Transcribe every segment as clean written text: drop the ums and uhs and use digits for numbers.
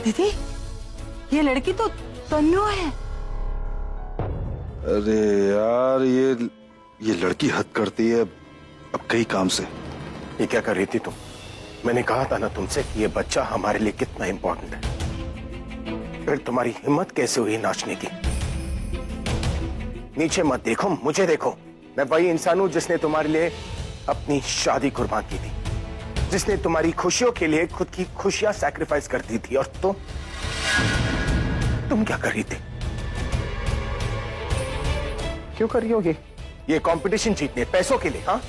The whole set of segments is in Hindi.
दीदी, ये लड़की तो तन्नू है। अरे यार, ये लड़की हद करती है अब कई काम से। ये क्या कर रही थी तुम? मैंने कहा था ना तुमसे कि ये बच्चा हमारे लिए कितना इंपॉर्टेंट है। फिर तुम्हारी हिम्मत कैसे हुई नाचने की? नीचे मत देखो, मुझे देखो। मैं वही इंसान हूं जिसने तुम्हारे लिए अपनी शादी कुर्बान की थी, जिसने तुम्हारी खुशियों के लिए खुद की खुशियां सैक्रिफाइस कर दी थी। और तुम क्या कर रही थी? क्यों कर रही हो ये कंपटीशन जीतने, पैसों के लिए? हाँ,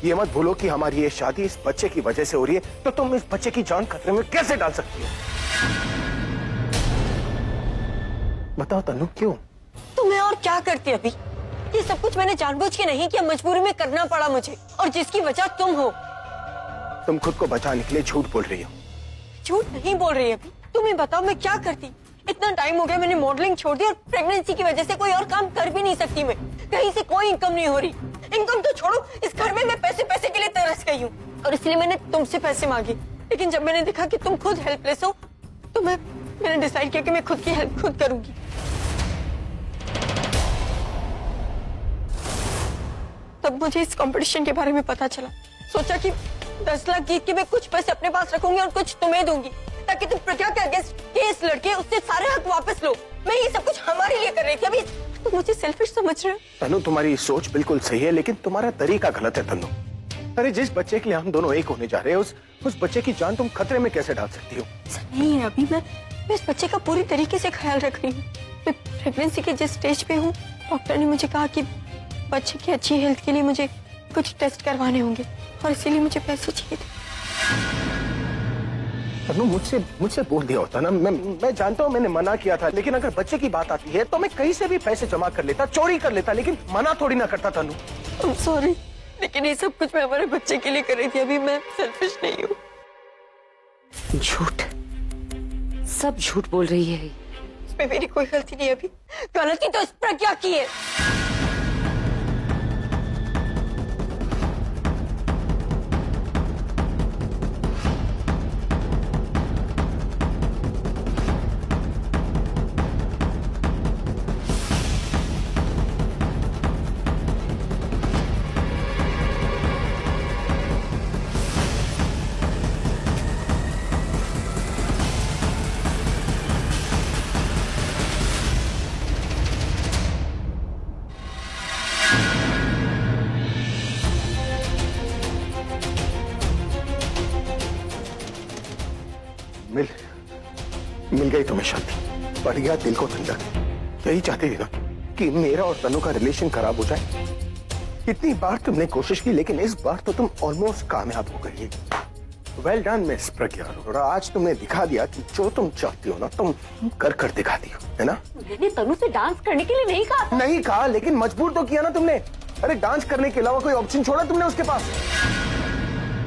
ये मत भूलो कि हमारी ये शादी इस बच्चे की वजह से हो रही है, तो तुम इस बच्चे की जान खतरे में कैसे डाल सकती हो? बताओ तन्नू, क्यों? तो मैं और क्या करती अभी? ये सब कुछ मैंने जानबूझ के नहीं किया, मजबूरी में करना पड़ा मुझे, और जिसकी वजह तुम हो। तुम खुद को बचाने के लिए झूठ बोल रही हो। झूठ नहीं बोल रही अभी। तुम्हें बताओ मैं क्या करती? इतना टाइम हो गया मैंने मॉडलिंग छोड़ दी, और प्रेगनेंसी की वजह से कोई और काम कर भी नहीं सकती मैं। कहीं से कोई इनकम नहीं हो रही। इनकम तो छोड़ो, इस घर में मैं पैसे के लिए तरस गई हूँ, और इसलिए मैंने तुमसे पैसे मांगे। लेकिन जब मैंने देखा कि तुम खुद हेल्पलेस हो, तो मैंने डिसाइड किया कि मैं खुद की हेल्प खुद करूंगी। तब मुझे इस कंपटीशन के बारे में पता चला। सोचा कि 10 लाख जीत के मैं कुछ पैसे अपने पास रखूंगी और कुछ तुम्हें दूंगी, ताकि तुम प्रज्ञा के अगेंस्ट केस लड़के उससे सारे हक वापस लो। मैं ये सब कुछ हमारे लिए कर रही थी। अभी तुम मुझे सेल्फिश समझ रहे हो? तन्नू, तुम्हारी सोच बिल्कुल सही है, लेकिन तुम्हारा तरीका गलत है तन्नू। अरे जिस बच्चे के लिए हम दोनों एक होने जा रहे हैं, उस बच्चे की जान तुम खतरे में कैसे डाल सकती हो? नहीं है, अभी मैं इस बच्चे का पूरी तरीके से ख्याल रख रही हूँ। मैं प्रेगनेंसी के जिस स्टेज पे हूँ, डॉक्टर ने मुझे कहा कि बच्चे की अच्छी हेल्थ के लिए मुझे कुछ टेस्ट करवाने होंगे, और इसीलिए मुझे पैसे चाहिए थे। तन्नू, मुझसे बोल दिया होता ना। मैं जानता हूँ मैंने मना किया था, लेकिन अगर बच्चे की बात आती है तो मैं कहीं से भी पैसे जमा कर लेता, चोरी कर लेता, लेकिन मना थोड़ी ना करता तन्नू। I'm sorry, लेकिन ये सब कुछ मैं हमारे बच्चे के लिए कर रही थी। अभी मैं सेल्फिश नहीं हूँ। झूठ, सब झूठ बोल रही है। इसमें मेरी कोई गलती नहीं है। अभी गलती तो इस प्रज्ञा की है। मिल गई तुम्हें शांति, बढ़ गया दिल को ठंडक। यही चाहती थी ना कि मेरा और तनु का रिलेशन खराब हो जाए। इतनी बार तुमने कोशिश की, लेकिन इस बार तो तुम ऑलमोस्ट कामयाब हो गई। वेल डन मिस प्रज्ञा अरोड़ा, आज तुमने दिखा दिया कि जो तुम चाहती हो ना, तुम कर दिखा दी हो, है ना? मैंने तनु से डांस करने के लिए नहीं कहा। नहीं कहा, लेकिन मजबूर तो किया ना तुमने। अरे डांस करने के अलावा कोई ऑप्शन छोड़ा तुमने उसके पास?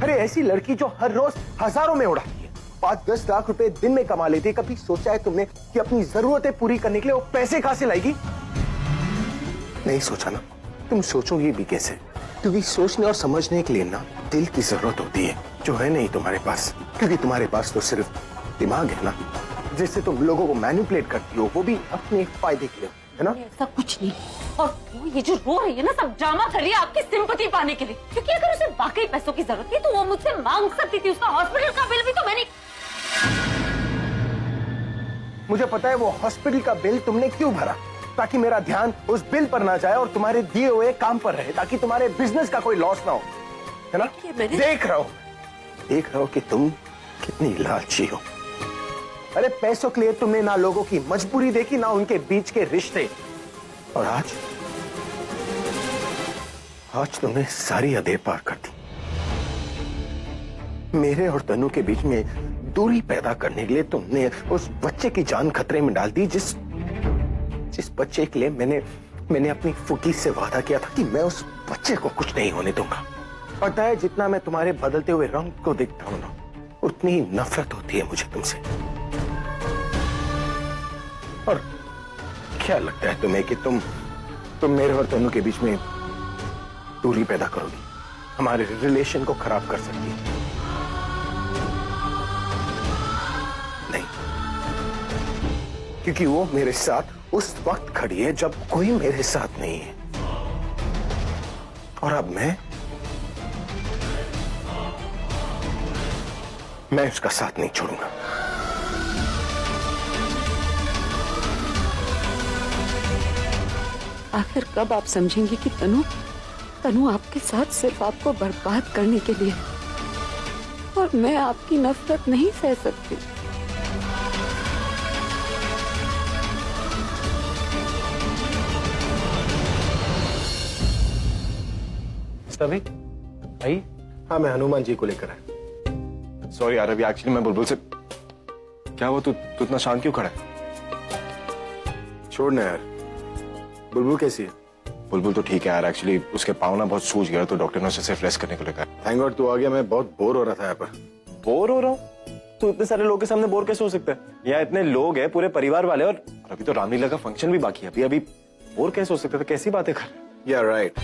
अरे ऐसी लड़की जो हर रोज हजारों में उड़ाती है, 5-10 लाख रुपए दिन में कमा लेती है, कभी सोचा है तुमने कि अपनी जरूरतें पूरी करने के लिए वो पैसे कहां से लाएगी? नहीं सोचा ना। तुम सोचोगी भी कैसे? क्योंकि सोचने और समझने के लिए ना दिल की जरूरत होती है, जो है नहीं तुम्हारे पास। क्योंकि तुम्हारे पास तो सिर्फ दिमाग है ना, जिससे तुम लोगों को मैनिपुलेट करती हो, वो भी अपने फायदे के लिए, है ना? ऐसा कुछ नहीं। और वो ये जो रो रही है ना, सब ड्रामा कर रही है आपकी सिंपैथी पाने के लिए। क्योंकि अगर उसे वाकई पैसों की जरूरत थी तो वो मुझसे मांग सकती थी। उसका हॉस्पिटल का बिल भी तो मैंने। मुझे पता है वो हॉस्पिटल का बिल तुमने क्यों भरा, ताकि मेरा ध्यान उस बिल पर ना जाए और तुम्हारे दिए हुए काम पर रहे, ताकि तुम्हारे बिजनेस का कोई लॉस ना हो, है ना? देख रहा हो कि तुम कितनी लालची हो। अरे पैसों के लिए तुमने ना लोगों की मजबूरी देखी, ना उनके बीच के रिश्ते, और आज तुमने सारी हदें पार कर दी। मेरे और तनु के बीच में दूरी पैदा करने के लिए तुमने उस बच्चे की जान खतरे में डाल दी, जिस बच्चे के लिए मैंने अपनी फुकी से वादा किया था कि मैं उस बच्चे को कुछ नहीं होने दूंगा। पता है, जितना मैं तुम्हारे बदलते हुए रंग को देखता हूं ना, उतनी नफरत होती है मुझे तुमसे। और क्या लगता है तुम्हें कि तुम मेरे और तनु के बीच में दूरी पैदा करोगी, हमारे रिलेशन को खराब कर सकती है? नहीं, क्योंकि वो मेरे साथ उस वक्त खड़ी है जब कोई मेरे साथ नहीं है, और अब मैं उसका साथ नहीं छोड़ूंगा। आखिर कब आप समझेंगे कि तनु आपके साथ सिर्फ आपको बर्बाद करने के लिए, और मैं आपकी नफरत नहीं सह सकती। तभी आई? हाँ, मैं हनुमान जी को लेकर आया। सॉरी यार, अभी एक्चुअली मैं बुलबुल से। क्या हुआ? तू इतना शांत क्यों खड़ा है? छोड़ना यार। बुलबुल कैसी है? बुलबुल तो ठीक है यार, एक्चुअली उसके पाँव ना बहुत सूज गया, तो डॉक्टर ने उसे सिर्फ रेस्ट करने को लिखा है। थैंक गॉड तू आ गया, मैं बहुत बोर हो रहा था यहाँ पर। बोर हो रहा हूँ? तू इतने सारे लोगों के सामने बोर कैसे हो सकता है? यहाँ इतने लोग हैं, पूरे परिवार वाले, और अभी तो रामलीला का फंक्शन भी बाकी है। अभी बोर कैसे हो सकता है? कैसी बातें कर। या राइट।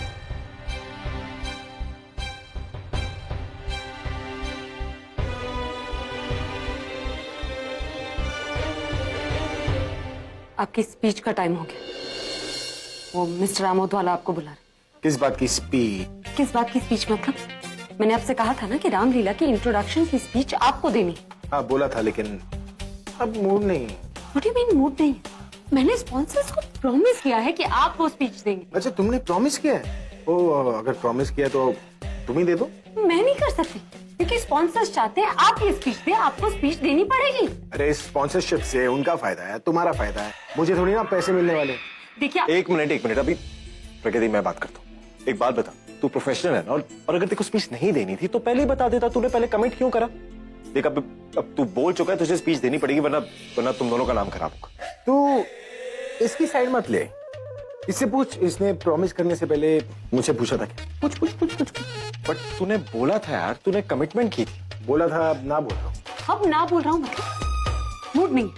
आपकी स्पीच का टाइम हो गया। वो मिस्टर आमोद वाला आपको बुला रहे। किस बात की स्पीच? किस बात की स्पीच? मतलब मैंने आपसे कहा था ना कि रामलीला की इंट्रोडक्शन की स्पीच आपको देनी। हाँ बोला था, लेकिन अब मूड नहीं। What do you mean mood नहीं? मैंने स्पॉन्सर्स को प्रॉमिस किया है कि आप वो स्पीच देंगे। अच्छा, तुमने प्रॉमिस किया है? ओ, अगर प्रॉमिस किया तो तुम ही दे दो। मैं नहीं कर सकती, क्योंकि स्पॉन्सर्स चाहते हैं आप ये स्पीच दें, आपको स्पीच देनी पड़ेगी। अरे स्पॉन्सरशिप से उनका फायदा है, तुम्हारा फायदा है, मुझे थोड़ी ना पैसे मिलने वाले। देखिए एक मिनट, अभी प्रगति मैं बात करता हूँ। एक बात बता, तू प्रोफेशनल है ना, और अगर तेरे को स्पीच नहीं देनी थी तो पहले ही बता देता। तूने पहले कमेंट क्यों करा? देख, अब तू बोल चुका है, तुझे स्पीच देनी पड़ेगी, वरना तुम दोनों का नाम खराब होगा। तू इसकी साइड मत ले, इससे पूछ, इसने प्रॉमिस करने से पहले मुझे पूछा था क्या? पूछ। बट तूने बोला था यार, तूने कमिटमेंट की थी। बोला था, अब ना बोल रहा हूँ। अब ना बोल रहा हूँ मतलब मूड नहीं।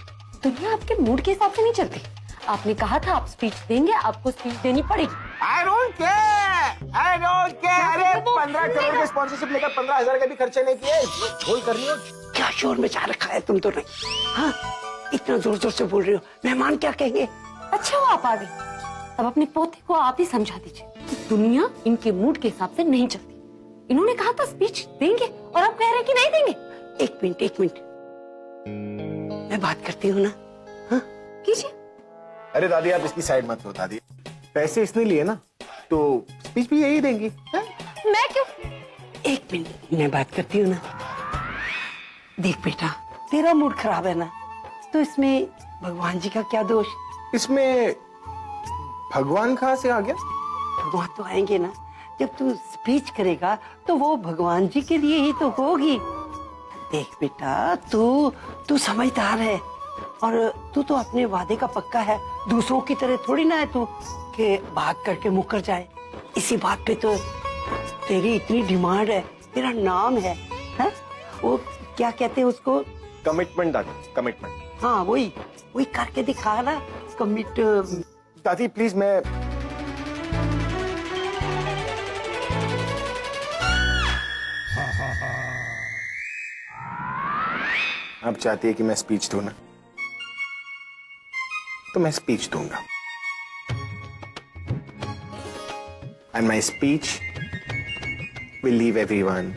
दुनिया आपके मूड के हिसाब से नहीं चलती। आपने कहा था आप स्पीच देंगे, आपको स्पीच देनी पड़ेगी। I don't care। अरे 15 करोड़ के स्पॉन्सरशिप लेकर 15,000 का भी खर्चे नहीं किए, भूल कर रही हो। क्या शोर मचा रखा है तुम तो नहीं? हाँ, इतना जोर जोर से बोल रही हो, मेहमान क्या कहेंगे? अच्छा वो आप आ गए, अब अपने पोते को आप ही समझा दीजिए कि दुनिया इनके मूड के हिसाब से नहीं चलती। इन्होंने कहा था स्पीच देंगे और आप कह रहे हैं कि नहीं देंगे। एक मिनट, मैं बात करती हूँ ना। हाँ कीजिए। अरे दादी, आप इसकी साइड मत लो दादी, पैसे इसने लिए ना, तो स्पीच भी यही देंगी। हाँ? मैं क्यों? एक मिनट, मैं बात करती हूँ ना। देख बेटा, तेरा मूड खराब है ना, तो इसमें भगवान जी का क्या दोष? इसमें भगवान कहाँ से आ गया? भगवान तो आएंगे ना, जब तू स्पीच करेगा तो वो भगवान जी के लिए ही तो होगी। देख बेटा, तू समझदार है, और तू तो अपने वादे का पक्का है। दूसरों की तरह थोड़ी ना है तू कि बात करके मुकर जाए। इसी बात पे तो तेरी इतनी डिमांड है, तेरा नाम है, हा? वो क्या कहते हैं उसको? कमिटमेंट दादी, कमिटमेंट। हाँ, वही करके दिखा ना, कमिट। दादी प्लीज, मैं आप चाहती है कि मैं स्पीच दूं ना, तो मैं स्पीच दूंगा। And my speech will leave everyone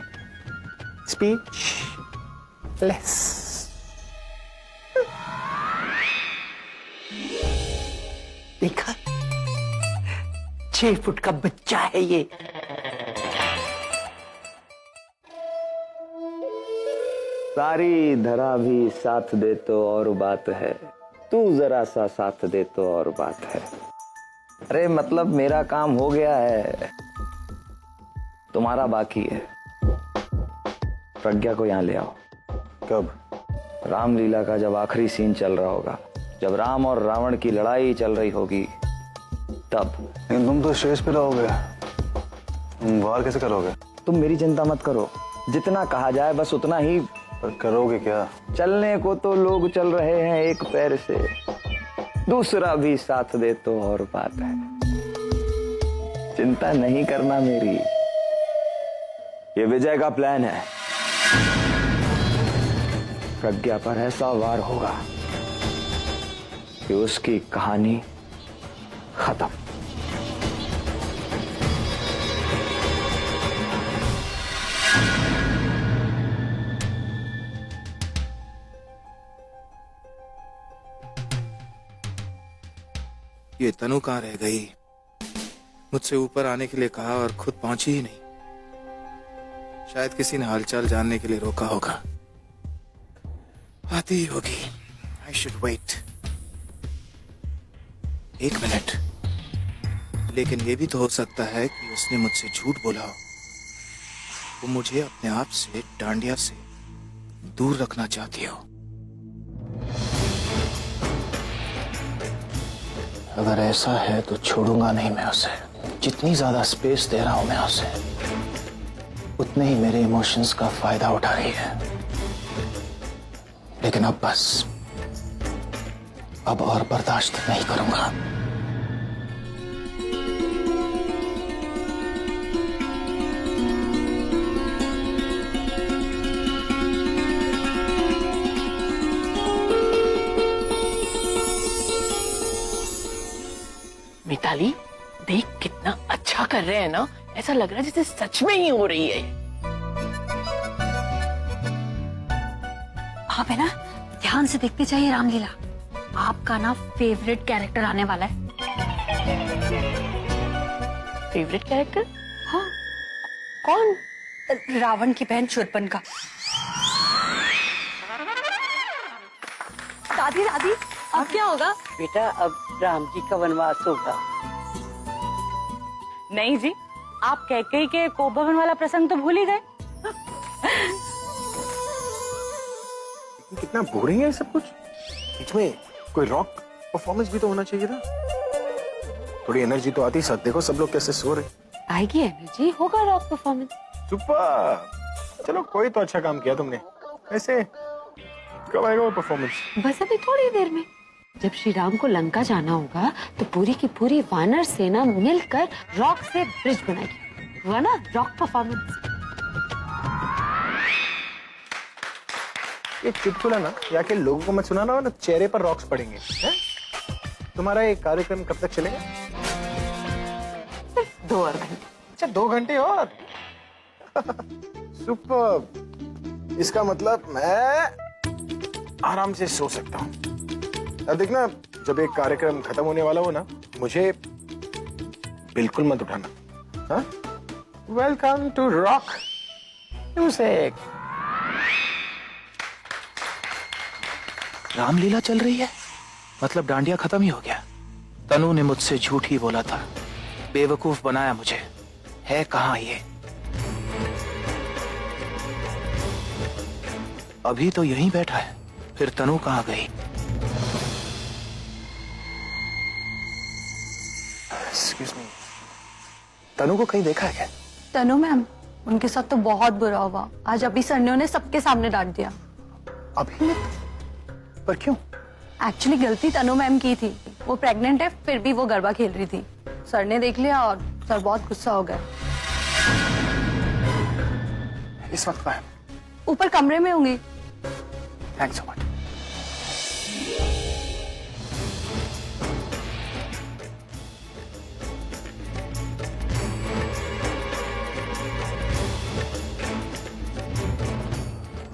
speech less. देखा, 6 फुट का बच्चा है ये। सारी धरा भी साथ दे तो और बात है, तू जरा सा साथ दे तो और बात है। अरे मतलब मेरा काम हो गया है, तुम्हारा बाकी है। प्रज्ञा को यहाँ ले आओ। कब? रामलीला का जब आखिरी सीन चल रहा होगा, जब राम और रावण की लड़ाई चल रही होगी, तब। लेकिन तुम तो स्टेज पे रहोगे, तुम वार कैसे करोगे? तुम मेरी चिंता मत करो, जितना कहा जाए बस उतना ही। पर करोगे क्या? चलने को तो लोग चल रहे हैं एक पैर से, दूसरा भी साथ दे तो और बात है। चिंता नहीं करना मेरी, ये विजय का प्लान है। प्रज्ञा पर ऐसा वार होगा कि उसकी कहानी खत्म। ये तनु कहाँ रह गई? मुझसे ऊपर आने के लिए कहा और खुद पहुंची ही नहीं। शायद किसी ने हालचाल जानने के लिए रोका होगा। आती ही होगी। I should wait. 1 मिनट। लेकिन ये भी तो हो सकता है कि उसने मुझसे झूठ बोला हो। वो मुझे अपने आप से, डांडिया से दूर रखना चाहती हो। अगर ऐसा है तो छोड़ूंगा नहीं मैं उसे। जितनी ज्यादा स्पेस दे रहा हूं मैं उसे, उतने ही मेरे इमोशंस का फायदा उठा रही है। लेकिन अब बस, अब और बर्दाश्त नहीं करूंगा। मिताली, देख कितना अच्छा कर रहे हैं ना। ऐसा लग रहा है जैसे सच में ही हो रही है। आप है ना ध्यान से देखते जाइए रामलीला। आपका ना फेवरेट कैरेक्टर आने वाला है। Favourite character? हाँ, कौन? रावण की बहन शूर्पणखा। दादी दादी, अब क्या होगा? बेटा अब राम जी का वनवास होगा। नहीं जी, आप कैकेयी के कोप भवन वाला प्रसंग तो भूल ही गए। कितना बोरिंग है सब कुछ। इसमें कोई रॉक परफॉर्मेंस भी तो होना चाहिए था। थोड़ी एनर्जी तो आती। सब देखो, सब लोग कैसे सो रहे। आएगी एनर्जी, होगा रॉक परफॉर्मेंस। सुपर। चलो, कोई तो अच्छा काम किया तुमने। ऐसे कब आएगा वो परफॉर्मेंस? बस अभी थोड़ी देर में। जब श्री राम को लंका जाना होगा तो पूरी की पूरी वानर सेना मिलकर रॉक से ब्रिज बनाएगी। हुआ ना रॉक परफॉर्मेंस। ये चुटकुला ना या के लोगों को मत सुनाना, और चेहरे पर रॉक्स पड़ेंगे। हैं? तुम्हारा ये कार्यक्रम कब तक चलेगा? 2 और घंटे। अच्छा, 2 घंटे और। सुपर। इसका मतलब मैं आराम से सो सकता हूँ। अब देखना, जब एक कार्यक्रम खत्म होने वाला हो ना, मुझे बिल्कुल मत उठाना। हाँ? Welcome to rock music. Ramlila चल रही है, मतलब डांडिया खत्म ही हो गया। तनु ने मुझसे झूठ ही बोला था, बेवकूफ बनाया मुझे। है कहाँ ये? अभी तो यहीं बैठा है, फिर तनु कहाँ गई? एक्सक्यूज मी, तनु को कहीं देखा है क्या? तनु मैम, उनके साथ तो बहुत बुरा हुआ। आज अभी सर ने उन्हें सबके सामने डांट दिया। अभी? पर क्यों? एक्चुअली गलती तनु मैम की थी। वो प्रेग्नेंट है, फिर भी वो गरबा खेल रही थी। सर ने देख लिया और सर बहुत गुस्सा हो गए। इस वक्त कहाँ है? ऊपर कमरे में होंगी। Thanks so much.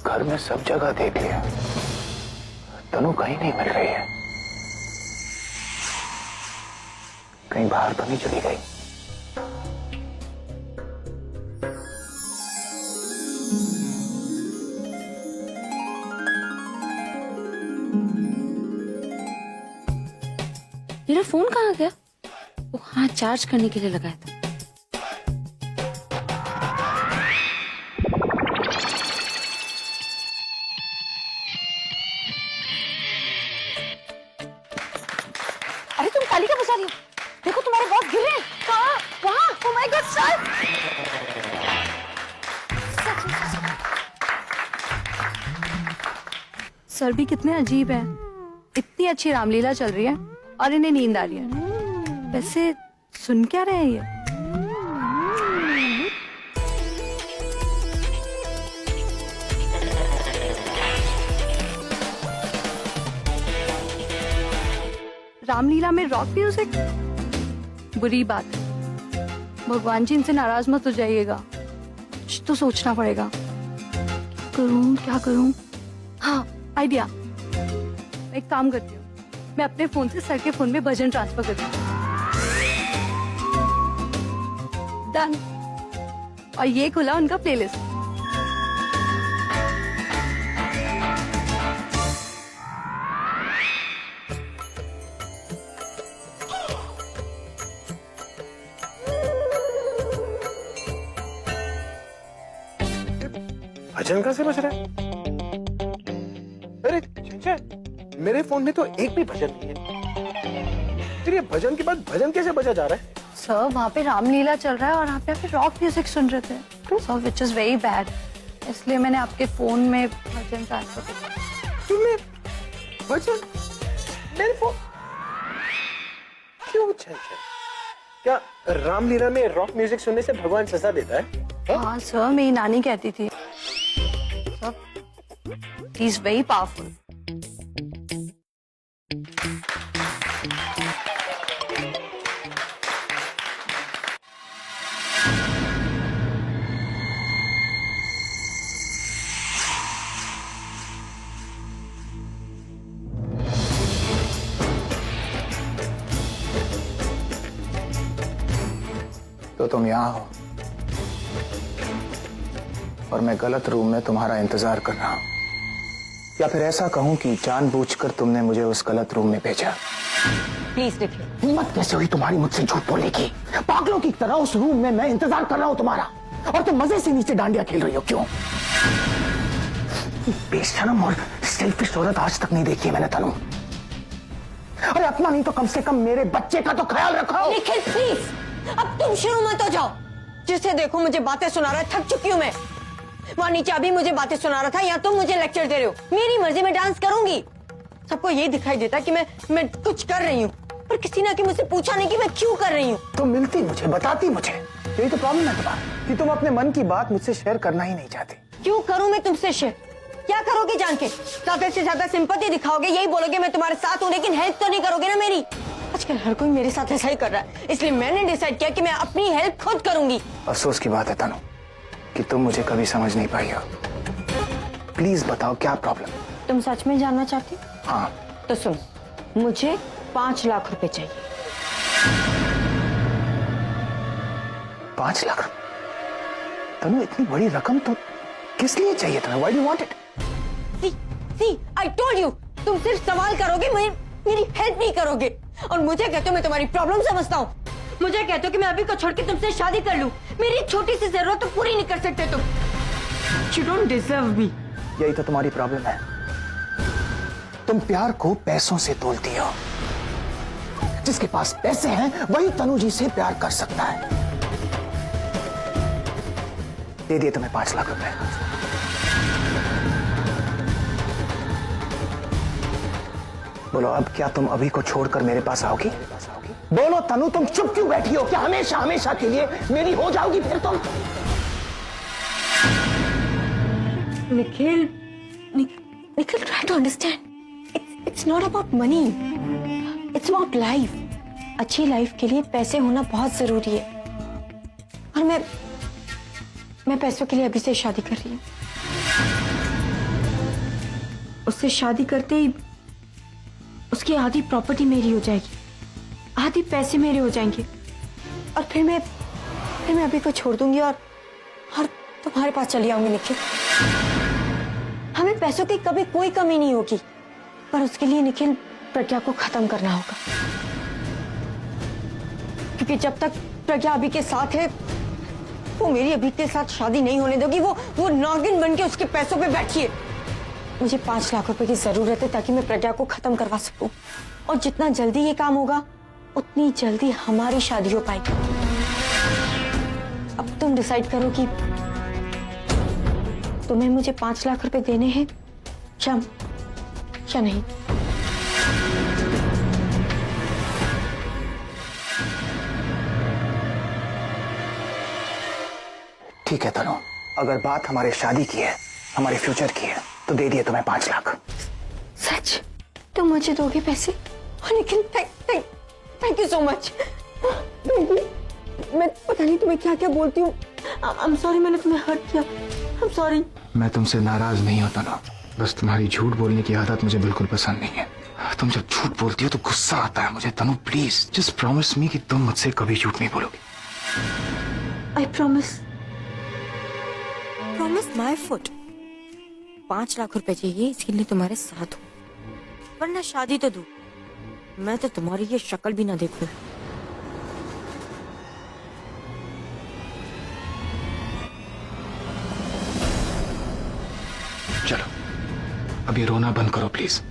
घर में सब जगह देख लिया, तनु कहीं नहीं मिल रही है। कहीं बाहर तो नहीं चली गई? मेरा फोन कहाँ गया? वो हाँ, चार्ज करने के लिए लगाया था। अरे तुम ताली क्या बजा रही हो? देखो तुम्हारे बॉस गिर रहे हैं। कहाँ? वहाँ। Oh my God, sir! Sir भी कितने अजीब हैं। इतनी अच्छी रामलीला चल रही है और इन्हें नींद आ रही है। वैसे सुन क्या रहे हैं ये? रामलीला में रॉक म्यूजिक? बुरी बात है। भगवान जी इनसे नाराज मत हो जाइएगा। कुछ तो सोचना पड़ेगा। क्या करूं? हाँ, आइडिया। एक काम करती हूँ, मैं अपने फोन से सर के फोन में भजन ट्रांसफर करती हूँ। डन। और ये खुला उनका प्लेलिस्ट। भजन कहाँ से बज रहा है? अरे चंचल, मेरे फोन में तो एक भी भजन नहीं है। फिर ये भजन के बाद भजन कैसे बजा जा रहा है? सर वहाँ पे रामलीला चल रहा है और आप यहाँ पे रॉक म्यूजिक सुन रहे थे, sir which is very bad. इसलिए मैंने आपके फोन में भजन ट्रांसफर कर दिया। तुमने भजन मेरे फोन क्यों? चंचल, क्या रामलीला में रॉक म्यूजिक सुनने से भगवान सजा देता है? हाँ सर, मेरी नानी कहती थी। Sir he is very powerful. तो तुम यहाँ हो और मैं गलत रूम में तुम्हारा इंतजार कर रहा हूं, या फिर ऐसा कहूं कि जानबूझकर तुमने मुझे उस गलत रूम में भेजा। प्लीज निखिल। हिम्मत कैसे हुई तुम्हारी मुझसे झूठ बोलने की? पागलों की तरह उस रूम में मैं इंतजार कर रहा हूं तुम्हारा, और तुम मजे से नीचे डांडिया खेल रही हो। क्यों? बेशरम और सेल्फिश औरत आज तक नहीं देखी है मैंने तनु। अरे अपना नहीं तो कम से कम मेरे बच्चे का तो ख्याल रखो। निखिल प्लीज, अब तुम शुरू मत हो जाओ। जिसे देखो मुझे बातें सुना रहा है, थक चुकी हूँ मैं। वहां नीचे अभी मुझे बातें सुना रहा था, या तुम मुझे लेक्चर दे रहे हो। मेरी मर्जी में डांस करूंगी। सबको ये दिखाई देता कि मैं कुछ कर रही हूँ, पर किसी ने आके मुझसे पूछा नहीं कि मैं क्यों कर रही हूँ। तुम मिलती मुझे, बताती मुझे। यही तो प्रॉब्लम है तुम्हारा, कि तुम अपने मन की बात मुझसे शेयर करना ही नहीं चाहती। क्यों करूं मैं तुमसे शेयर? क्या करोगे जान के? ज्यादा से ज्यादा सिंपैथी दिखाओगे, यही बोलोगे मैं तुम्हारे साथ हूँ, लेकिन हेल्प तो नहीं करोगे ना मेरी। आजकल हर कोई मेरे साथ ऐसा ही कर रहा है, इसलिए मैंने डिसाइड किया कि मैं अपनी हेल्प खुद करूंगी। अफसोस की बात है तनु कि तुम मुझे कभी समझ नहीं पाई हो। प्लीज बताओ क्या प्रॉब्लम? तुम सच में जानना चाहती हो? हाँ। तो सुन, मुझे 5 लाख रुपए चाहिए। 5 लाख? तनु इतनी बड़ी रकम तो किस लिए चाहिए तुम्हें? Why do you want it? See, I told you, तुम सिर्फ सवाल करोगे, मेरी हेल्प नहीं करोगे। और मुझे कहते हो मैं तुम्हारी प्रॉब्लम समझता हूँ। मुझे कहते हो कि मैं अभी को छोड़ के तुमसे शादी कर लूं। मेरी छोटी सी जरूरत तो पूरी नहीं कर सकते तुम। You don't deserve me। यही तो तुम्हारी प्रॉब्लम है, तुम प्यार को पैसों से तोलती हो। जिसके पास पैसे हैं वही तनु जी से प्यार कर सकता है। दे दिए तुम्हें 5 लाख रुपए। बोलो अब क्या तुम अभी को छोड़कर मेरे पास आओगी? बोलो तनु, तुम चुप क्यों बैठी हो? क्या हमेशा हमेशा के लिए मेरी हो जाओगी फिर तुम? Nikhil, Nikhil, try to understand. It's not about money. It's about life. अच्छी लाइफ के लिए पैसे होना बहुत जरूरी है। और मैं पैसों के लिए अभी से शादी कर रही हूँ। उससे शादी करते ही उसकी आधी प्रॉपर्टी मेरी हो जाएगी, आधी पैसे मेरे हो जाएंगे, और फिर मैं अभी को छोड़ दूंगी और तुम्हारे पास चली आऊंगी। निखिल, हमें पैसों की कभी कोई कमी नहीं होगी, पर उसके लिए निखिल प्रज्ञा को खत्म करना होगा। क्योंकि जब तक प्रज्ञा अभी के साथ है, वो मेरी अभी के साथ शादी नहीं होने दोगी। वो नागिन बन के उसके पैसों पे बैठी है। मुझे 5 लाख रुपए की जरूरत है ताकि मैं प्रज्ञा को खत्म करवा सकूं, और जितना जल्दी ये काम होगा उतनी जल्दी हमारी शादी हो पाएगी। अब तुम डिसाइड करो कि तुम्हें मुझे 5 लाख रुपए देने हैं या नहीं। ठीक है तनु, अगर बात हमारे शादी की है, हमारे फ्यूचर की है, तो दे दिए तुम्हें 5 लाख। सच? तुम मुझे दोगे पैसे? लेकिन थैंक यू सो मच। मैं पता नहीं तुम्हें क्या क्या बोलती हूँ। आई एम सॉरी, मैंने तुम्हें हर्ट किया। I am sorry. मैं तुमसे नाराज नहीं होता ना, बस तुम्हारी झूठ बोलने की आदत मुझे बिल्कुल पसंद नहीं है। तुम जब झूठ बोलती हो तो गुस्सा आता है मुझे। Tanu please just promise me कि तुम मुझसे कभी झूठ नहीं बोलोगी। I promise. Promise my foot. 5 lakh रुपए चाहिए, इसके लिए तुम्हारे साथ हूँ, वरना शादी तो दो, मैं तो तुम्हारी ये शक्ल भी ना देखूं। चलो अब ये रोना बंद करो प्लीज।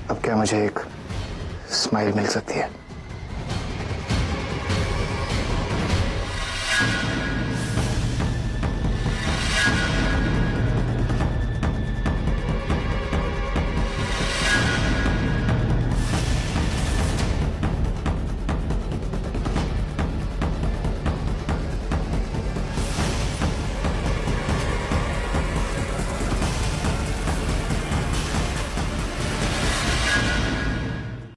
अब क्या मुझे एक स्माइल मिल सकती है?